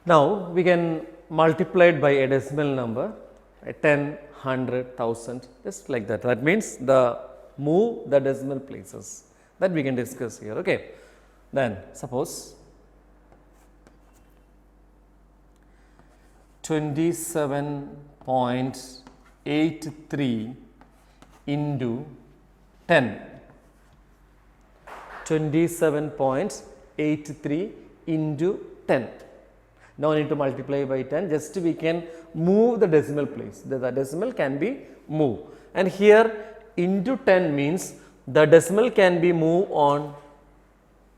Now we can multiply it by a decimal number, 10, 100, 1000, just like that. That means the move the decimal places that we can discuss here. Okay. Then suppose 27.83 into 10. 27.83 into 10. No need to multiply by 10, just we can move the decimal place. The decimal can be moved. And here into 10 means the decimal can be moved on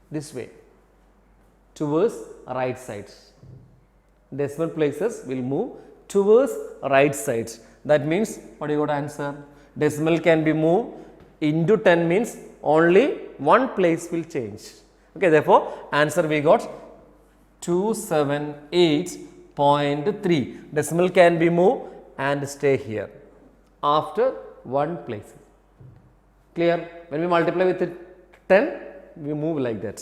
this way towards right sides. Decimal places will move towards right sides. That means what you got answer? Decimal can be moved into 10 means only one place will change. Okay, therefore answer we got 278.3. Decimal can be moved and stay here after one place. Clear? When we multiply with 10, we move like that.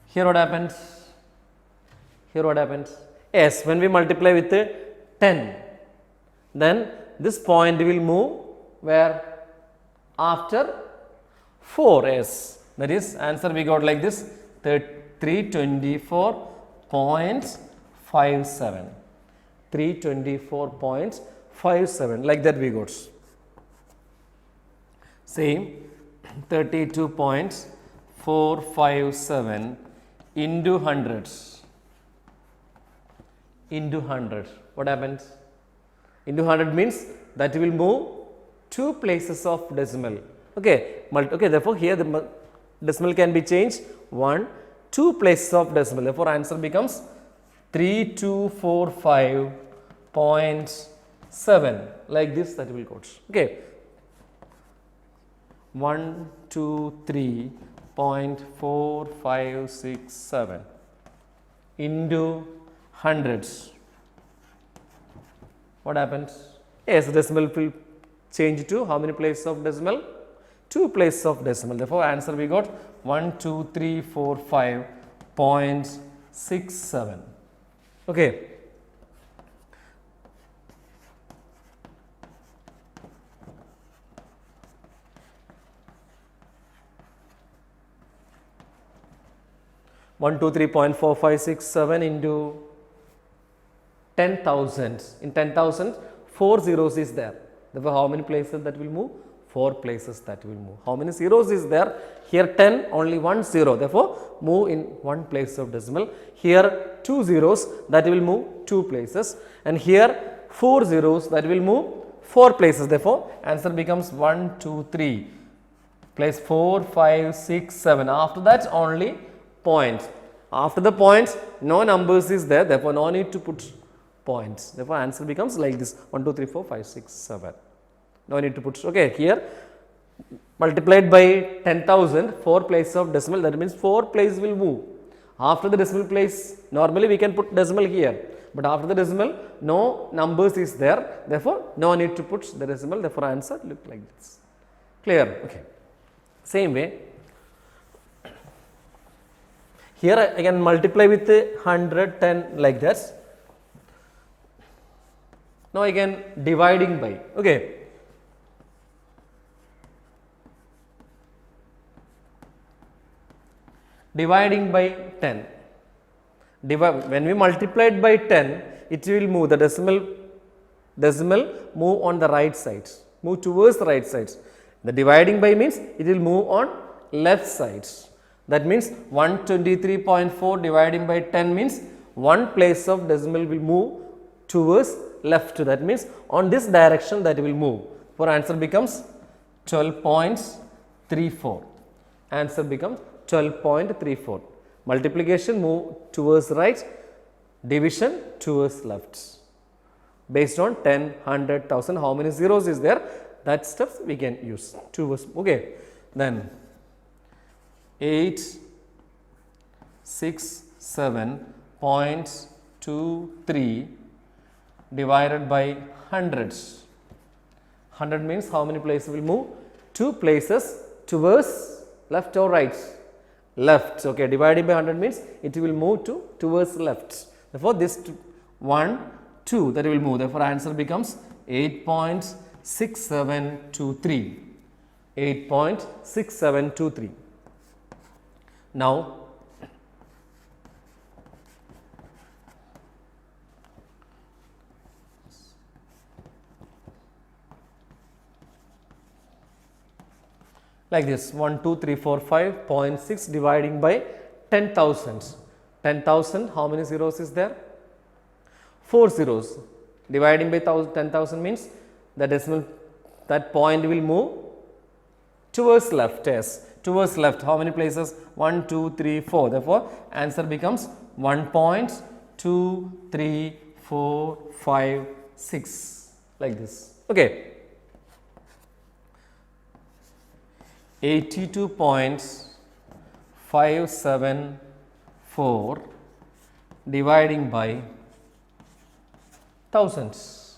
Here what happens? Here what happens? Yes, when we multiply with 10, then this point will move where? After 4. Yes, that is answer we got like this, 324.57. 324.57, like that we got. Same 32.457 into 100. Into 100. What happens? Into 100 means that will move two places of decimal. Okay, therefore here the decimal can be changed two places of decimal. Therefore answer becomes 3245.7, like this that will go. Okay, 123.4567 into hundreds. What happens? Yes, decimal will change to how many places of decimal? Two places of decimal. Therefore answer we got 12345.67. Okay. One, 2, 3.4567 into 10,000. In 10,000, 4 zeros is there. Therefore, how many places that will move? 4 places that will move. How many zeros is there? Here 10, only 1 0. Therefore, move in one place of decimal. Here 2 zeros that will move 2 places. And here 4 zeros that will move 4 places. Therefore, answer becomes 1, 2, 3. Place 4, 5, 6, 7. After that, only points. After the points, no numbers is there. Therefore, no need to put points. Therefore, answer becomes like this 1, 2, 3, 4, 5, 6, 7. No need to put. Okay, here multiplied by 10,000, 4 places of decimal. That means 4 places will move. After the decimal place, normally we can put decimal here. But after the decimal, no numbers is there. Therefore, no need to put the decimal. Therefore, answer look like this. Clear? Okay. Same way. Here I can multiply with 110 like that. Now I can dividing by. Okay. Dividing by 10. When we multiplied by 10, it will move the decimal move on the right side, move towards the right side. The dividing by means it will move on left side. That means 123.4 dividing by 10 means one place of decimal will move towards left. That means on this direction that will move. For answer becomes 12.34. Answer becomes 12.34. Multiplication move towards right, division towards left. Based on 10, 100, 1000, how many zeros is there? That steps we can use. Okay. Then 867.23 divided by hundreds. 100 means how many places will move? 2 places towards left or right? Left. Okay, dividing by 100 means it will move towards left. Therefore, this 1, 2 that will move. Therefore, answer becomes 8.6723. 8.6723. Now, like this 1, 2, 3, 4, 5.6 dividing by 10,000. 10,000, how many zeros is there? 4 zeros. Dividing by 10,000 means the decimal, that point will move towards left. Yes, towards left. How many places? 1, 2, 3, 4. Therefore, answer becomes 1.2345 like this. Okay. 82.574 dividing by thousands.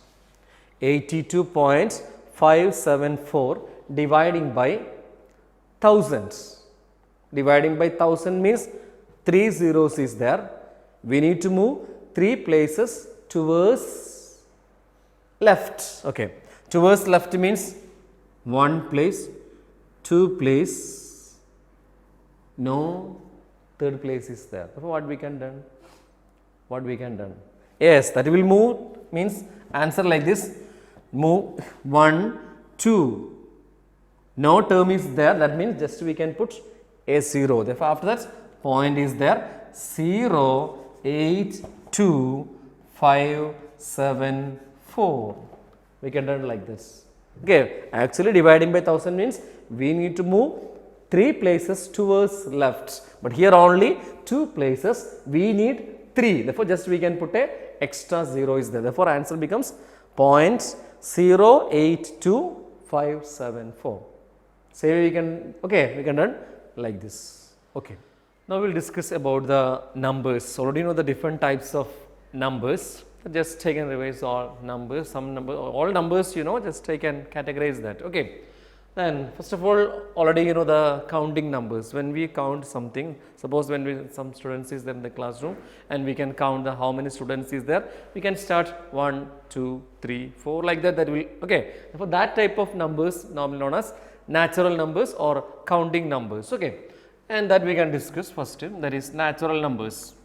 82.574 dividing by thousands. Dividing by 1000 means 3 zeros is there. We need to move 3 places towards left. Okay. Towards left means 1 place, 2 place, no third place is there. Therefore, what we can done? What we can done? Yes, that will move means answer like this. Move 1, 2. No term is there. That means just we can put a 0. Therefore, after that point is there 0, 8, 2, 5, 7, 4. We can done like this. Okay, actually dividing by 1000 means we need to move 3 places towards left, but here only 2 places, we need 3. Therefore, just we can put a extra 0 is there. Therefore, answer becomes 0.082574. Say we can, okay, we can run like this. Okay. Now, we will discuss about the numbers. Already know the different types of numbers. Just take and revise all numbers, some number, all numbers, you know, just take and categorize that. Okay. Then first of all, already you know the counting numbers. When we count something, suppose when some students is there in the classroom and we can count the how many students is there, we can start 1, 2, 3, 4 like that. That will, okay. For that type of numbers normally known as natural numbers or counting numbers. Okay. And that we can discuss first, that is natural numbers.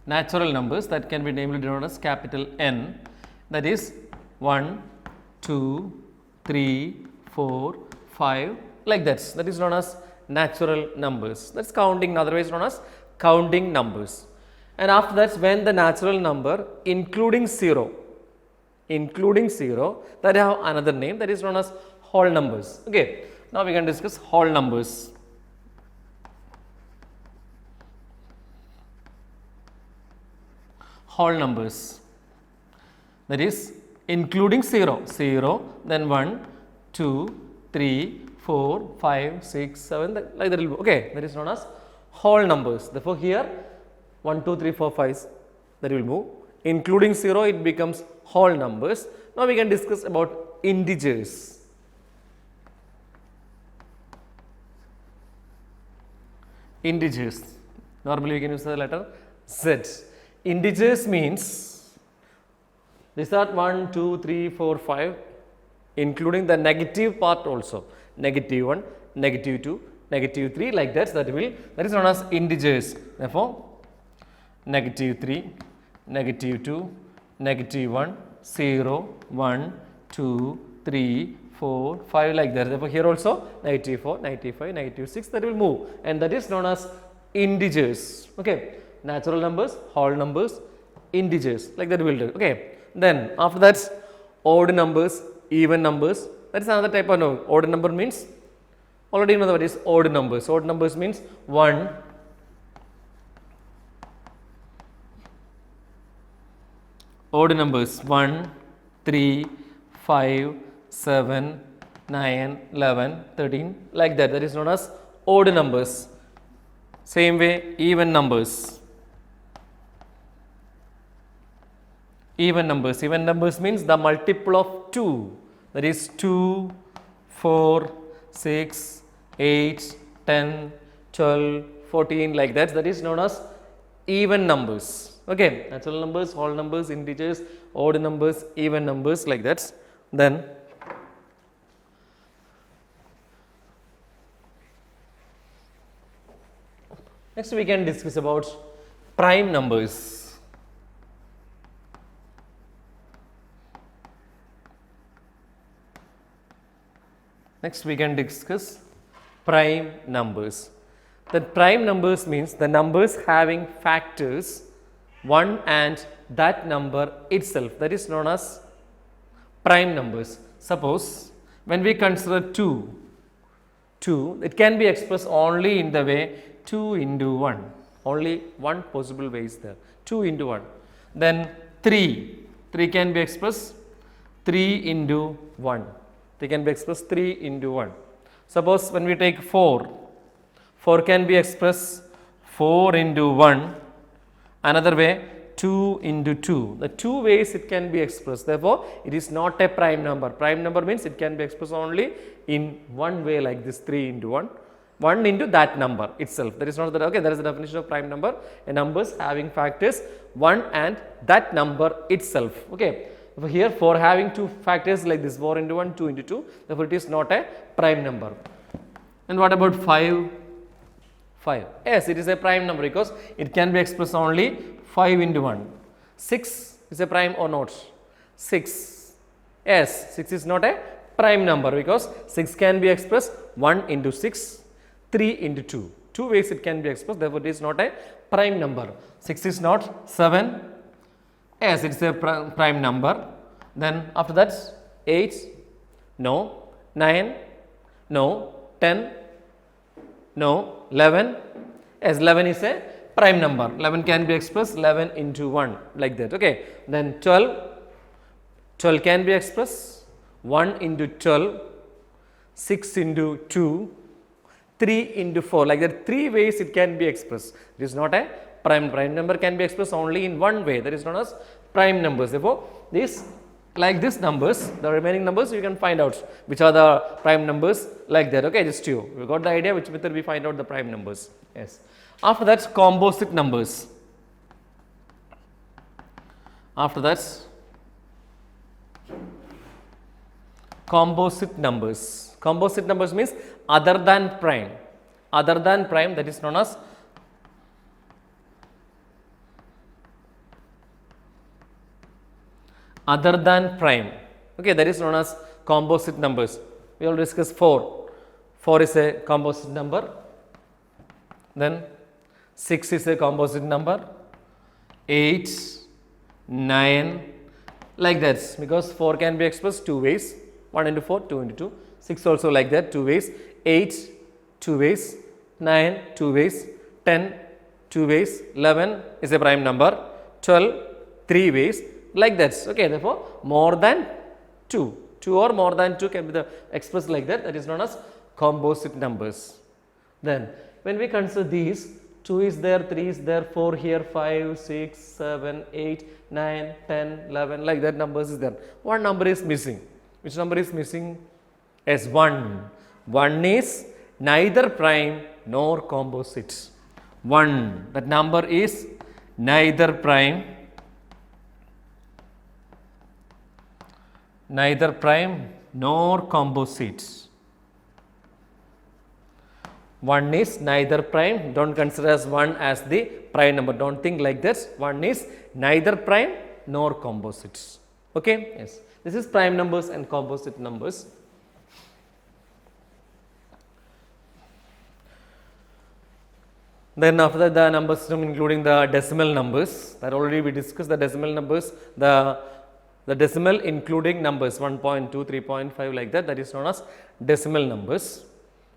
Natural numbers that can be namely denoted as capital N, that is 1, 2, 3, 4, 5 like that. That is known as natural numbers. That is counting, otherwise known as counting numbers. And after that, when the natural number including 0, that have another name, that is known as whole numbers. Okay. Now we can discuss whole numbers. Whole numbers, that is including 0, then 1, 2, 3, 4, 5, 6, 7 like that will be. Okay, that is known as whole numbers. Therefore, here 1, 2, 3, 4, 5 that will move, including 0 it becomes whole numbers. Now, we can discuss about integers. Integers, normally we can use the letter Z. Integers means these are 1, 2, 3, 4, 5 including the negative part also, negative 1, negative 2, negative 3 like that, that is known as integers. Therefore, negative 3, negative 2, negative 1, 0, 1, 2, 3, 4, 5 like that. Therefore, here also negative 4, negative 5, negative 6 that will move, and that is known as integers. Okay. Natural numbers, whole numbers, integers like that we will do. Okay. Then after that, odd numbers, even numbers, that is another type of number. Odd number means, already you know what is odd numbers. Odd numbers means 1, odd numbers 1, 3, 5, 7, 9, 11, 13 like that. That is known as odd numbers. Same way, even numbers. Even numbers. Even numbers means the multiple of 2. That is 2, 4, 6, 8, 10, 12, 14 like that. That is known as even numbers. Okay, natural numbers, whole numbers, integers, odd numbers, even numbers like that. Then next we can discuss about prime numbers. Next we can discuss prime numbers. The prime numbers means the numbers having factors 1 and that number itself, that is known as prime numbers. Suppose when we consider 2, it can be expressed only in the way 2 into 1. Only one possible way is there, 2 into 1. Then 3 can be expressed 3 into 1. They can be expressed 3 into 1. Suppose when we take 4 can be expressed 4 into 1. Another way 2 into 2. The two ways it can be expressed. Therefore, it is not a prime number. Prime number means it can be expressed only in one way like this 3 into 1. 1 into that number itself. That is not that. Okay, that is the definition of prime number. A numbers having factors 1 and that number itself. Okay. Here 4 having two factors like this 4 into 1, 2 into 2, therefore it is not a prime number. And what about 5? 5. Yes, it is a prime number because it can be expressed only 5 into 1. 6 is a prime or not? 6. Yes, 6 is not a prime number because 6 can be expressed 1 into 6, 3 into 2. Two ways it can be expressed, therefore it is not a prime number. 6 is not 7. Yes, it is a prime number. Then after that 8, no, 9, no, 10, no, 11. Yes, 11 is a prime number. 11 can be expressed 11 into 1 like that. Okay. Then 12 can be expressed 1 into 12, 6 into 2, 3 into 4 like that. Three ways it can be expressed. It is not a prime number can be expressed only in one way, that is known as prime numbers. Therefore, these these numbers, the remaining numbers you can find out which are the prime numbers like that. Okay, just you got the idea which method we find out the prime numbers. Yes. After that, composite numbers. After that, composite numbers. Composite numbers means other than prime. Other than prime, that is known as other than prime. Okay, that is known as composite numbers. We will discuss 4. 4 is a composite number. Then 6 is a composite number. 8, 9 like that, because 4 can be expressed two ways, 1 into 4, 2 into 2. 6 also like that, two ways. 8 two ways, 9 two ways, 10 two ways, 11 is a prime number, 12 three ways like that. Okay, therefore more than 2 or more than 2 can be expressed like that. That is known as composite numbers. Then when we consider these, 2 is there, 3 is there, 4 here, 5, 6, 7, 8, 9, 10, 11 like that numbers is there. One number is missing. Which number is missing? Yes, 1. 1 is neither prime nor composite. 1. That number is neither prime nor composite. 1 is neither prime. Don't consider as 1 as the prime number. Don't think like this. 1 is neither prime nor composite. Okay? Yes. This is prime numbers and composite numbers. Then after that, the number system including the decimal numbers, that already we discussed the decimal numbers, the decimal including numbers 1.2, 3.5 like that, that is known as decimal numbers.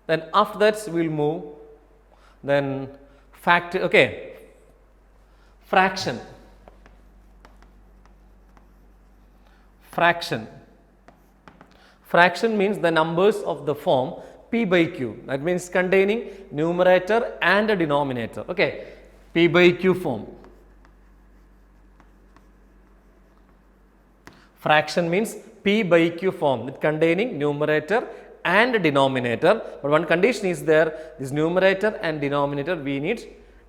Then after that we will move, then factor, okay, fraction. Fraction means the numbers of the form P by Q, that means containing numerator and a denominator. Okay, P by Q form. Fraction means p by q form with containing numerator and denominator, but one condition is there, this numerator and denominator we need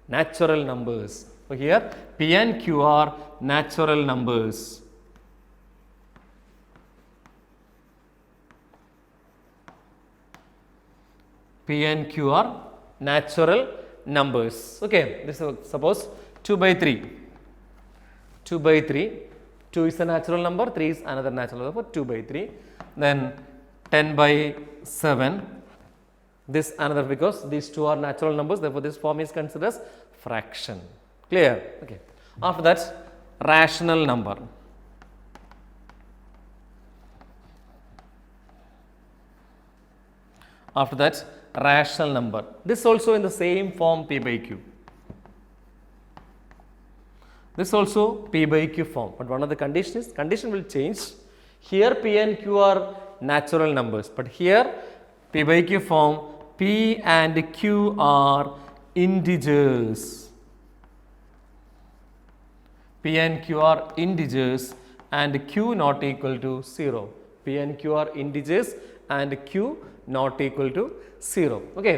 natural numbers. So, here p and q are natural numbers. P and q are natural numbers. Okay, this is suppose 2 by 3. 2 by 3. 2 is a natural number, 3 is another natural number, 2 by 3. Then 10 by 7. This another, because these two are natural numbers, therefore this form is considered as fraction. Clear? Okay. After that, rational number. After that, rational number. This also in the same form p by q. This also p by q form, but one of the conditions, condition will change. Here p and q are natural numbers, but here p by q form, p and q are integers. P and q are integers and q not equal to 0. P and q are integers and q not equal to 0. Okay,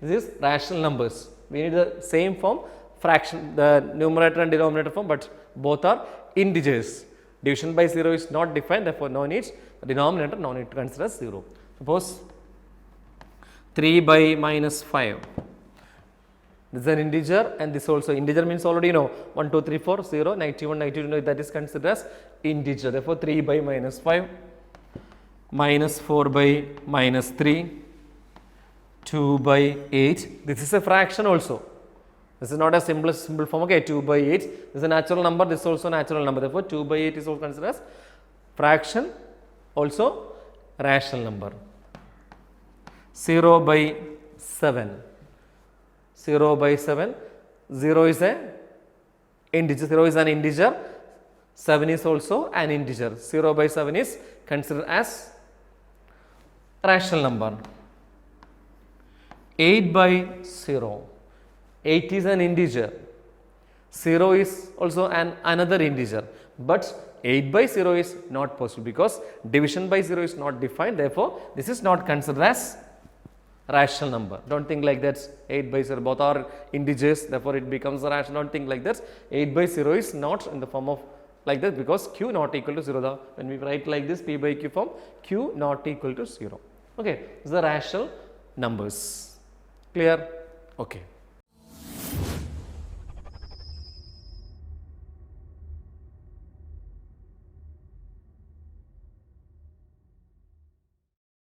this is rational numbers. We need the same form, fraction, the numerator and denominator form, but both are integers. Division by 0 is not defined, therefore no need, the denominator no need to consider as 0. Suppose 3 by minus 5. This is an integer and this also integer means already you know 1, 2, 3, 4, 0, 91, 92, that is considered as integer. Therefore, 3 by minus 5, minus 4 by minus 3, 2 by 8. This is a fraction also. This is not a simple form. Okay, 2 by 8. This is a natural number. This is also natural number. Therefore, 2 by 8 is also considered as fraction, also rational number. 0 by 7. 0 by 7. 0 is a integer. 0 is an integer. 7 is also an integer. 0 by 7 is considered as rational number. 8 by 0. 8 is an integer. 0 is also another integer, but 8 by 0 is not possible because division by 0 is not defined. Therefore, this is not considered as rational number. Don't think like that. 8 by 0 both are integers, therefore it becomes a rational. Don't think like that. 8 by 0 is not in the form of like that because q not equal to 0. When we write like this, p by q form, q not equal to 0. Okay, these are rational numbers. Clear? Okay.